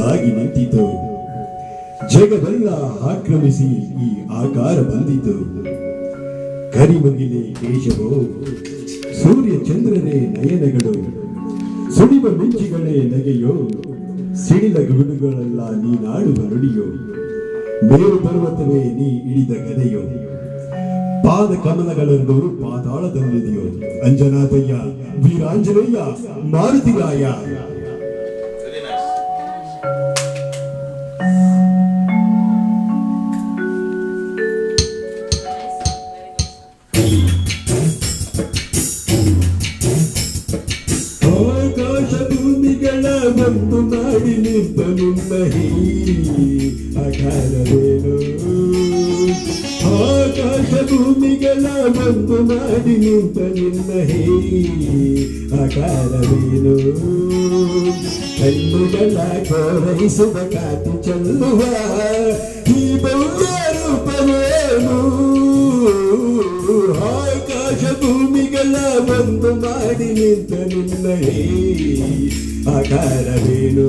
ಎದುರಾಗಿ ನಿಂತಿತು. ಜಗವೆಲ್ಲ ಆಕ್ರಮಿಸಿ ಈ ಆಕಾರ ಬಂದಿತು. ಕರಿಮುಗಿಲೆ ಕೇಶವೋ, ಸೂರ್ಯ ಚಂದ್ರರೇ ನಯನಗಳು, ಸುಳಿವ ಮಿಂಚಿಗಳೇ ನಗೆಯೋ, ಸಿಡಿದ ಗುಡುಗಳೆಲ್ಲ ನೀನಾಡುವ ನುಡಿಯೋ, ಮೇರು ಪರ್ವತವೇ ನೀ ಇಳಿದ ಗದೆಯೋ, ಪಾದ ಕಮಲಗಳೆರಡು ಪಾತಾಳದಲ್ಲಿದೆಯೋ, ಅಂಜನಾದಯ್ಯ ವೀರಾಂಜನೇಯ ಮಾರುತಿರಾಯ. ಆಕಾಶ ಭೂಮಿಗಳ ಒಂದು ಮಾಡಿ ನಿಂತ ನಿನ್ನ ಆಕಾರವೇನು, ಆಕಾಶ ಭೂಮಿಗಳ ಒಂದು ಮಾಡಿ ನಿಂತ ನಿನ್ನ ಆಕಾರವೇನು, ಕಣ್ಣುಗಳ ಕೋರೈಸುವ ಕಾತಿ ಚೆಲ್ಲುವ ಈ ಭವ್ಯ ರೂಪವೇನು, ಆಕಾಶ ಭೂಮಿಗಳ ಒಂದು ಮಾಡಿ ನಿಂತ ನಿನ್ನ ಆಕಾರವೇನು.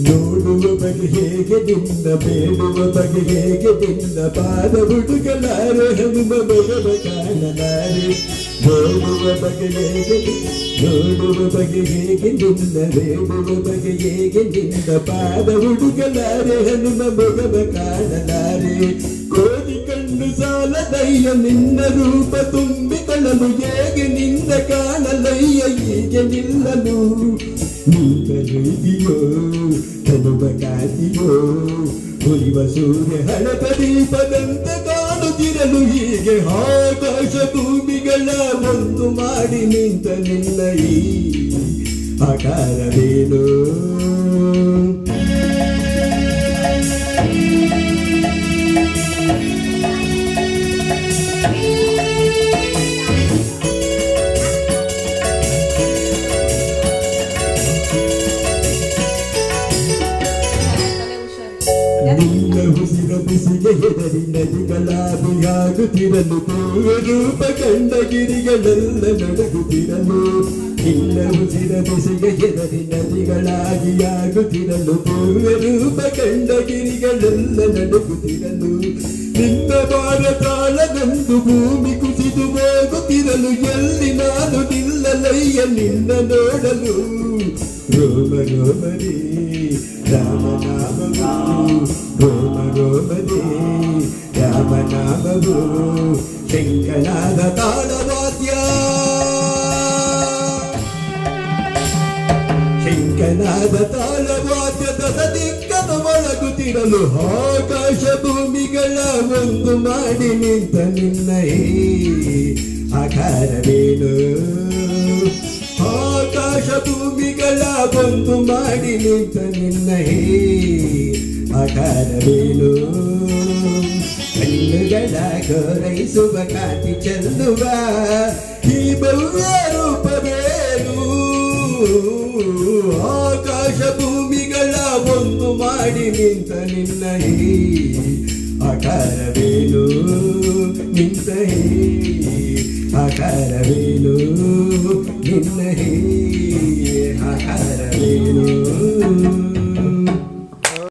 ನೋಡುವ ಬಗೆ ಹೇಗೆ ನಿನ್ನ, ಬೇಡುವ ಬಗೆ ಹೇಗೆ ನಿನ್ನ, ಪಾದ ಹುಡುಗಲಾರೆ ಹನುಮ ಮಗವ ಕಾಣಲಾರೆ. ನೋಡುವ ಬಗೆ ಹೇಗೆ, ನೋಡುವ ಬಗೆ ಹೇಗೆ ನಿನ್ನ, ಬೇಡುವ ಬಗೆ ಹೇಗೆ ನಿನ್ನ, ಪಾದ ಹುಡುಗಲಾರೆ ಹನುಮ ಮಗವ ಕಾಣಲಾರೆ. ಕೋಟಿ ಕಣ್ಣು ಸಾಲದಯ್ಯ ನಿನ್ನ ರೂಪ ತುಂಬಿಕೊಳ್ಳಲು, ಹೇಗೆ ನಿನ್ನ ಕಾಣಲಯ್ಯ ಹೀಗೆ ನಿಲ್ಲಲು. ನೀಗಲುಗಿಯೋ ತನುವ ಕಾತಿಯೋ, ಉರಿವ ಸೂರ್ಯ ಹಳಪ ದೀಪದಂತೆ ಕಾಣುತ್ತಿರಲು, ಹೀಗೆ ಆಕಾಶ ಭೂಮಿಗಳ ಒಂದು ಮಾಡಿ ನಿಂತ ನಿನ್ನ ಆಕಾರವೇನು. ನಿನ್ನ ಉಸಿರ ಬಿಸಿಗೆ ಹೆದರಿ ನದಿಗಳಾದಿಯಾಗುತ್ತಿರಲು, ರೂಪ ಕಂಡ ಗಿರಿಗಳೆಲ್ಲ ನಡುಗುತ್ತಿರಲು. ನಿನ್ನ ಉಸಿರ ಬಿಸಿಗೆ ಹೆದರಿ ನದಿಗಳಾದಿಯಾಗುತ್ತಿರಲು, ರೂಪ ಕಂಡ ಗಿರಿಗಳೆಲ್ಲ ನಡುಗುತ್ತಿರಲು. ನಿನ್ನ ಭಾರತಾಳದಂದು ಭೂಮಿ ಕುಸಿದು ಹೋಗುತ್ತಿರಲು, ಎಲ್ಲಿ ನಾನು ನಿಲ್ಲಲಯ್ಯ ನಿನ್ನ ನೋಡಲು. ರೋಮ ರೋಮರೇ ರಾಮನಾಮವು, ರೋಮ ರೋಮರೇ ರಾಮನಾಮವು, ಶಂಕನಾದ ತಾಳವಾದ್ಯ, ಶಂಕನಾದ ತಾಳವಾದ್ಯದ ದಿಕ್ಕದ ಒಳಗುತ್ತಿರಲು, ಆಕಾಶ ಭೂಮಿಗಳ ಒಂದು ಮಾಡಿ ನಿಂತ ನಿನ್ನ ಆಕಾರವೇನು, ಆಕಾಶ ಭೂಮಿಗಳ ಒಂದು ಮಾಡಿ ನಿಂತ ನಿನ್ನ ಆಕಾರವೇನು. ಕಣ್ಣುಗಳ ಕೋರೈಸುವ ಕಾತಿ ಚೆಲ್ಲುವ ಈ ಭವ್ಯ ರೂಪವೇನು, ಆಕಾಶ ಭೂಮಿಗಳ ಒಂದು ಮಾಡಿ ನಿಂತ ನಿನ್ನ ಆಕಾರವೇನು, ನಿಂತ ಆಕಾರವೇನು ನಿನ್ನ